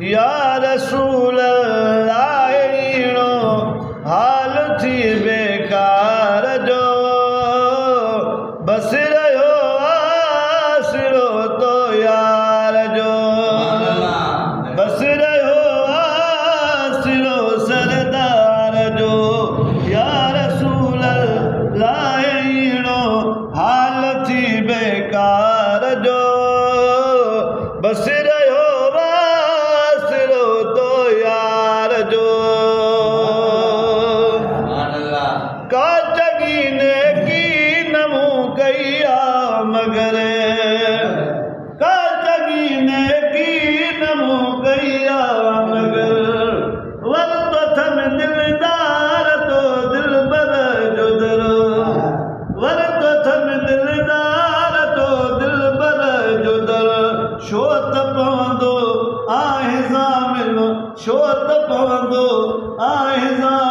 या रसूल अल्लाह हाल थी बेकार जो बस रहो आसरो तो यार जो बस रहो आसरो सरदार जो या रसूल अल्लाह हाल थी बेकार जो बस रहो आसरो तो यार जो काचगीने की नमू कैया मगर काचगीने की नमू कैया मगर वक्त थम दिलदार तो दिल बर जुदर वक्त थम दिलदार तो दिल बर जुदर शोत पवंदो आहे ज़ामिल शोत पवंदो आहे ज़ामिल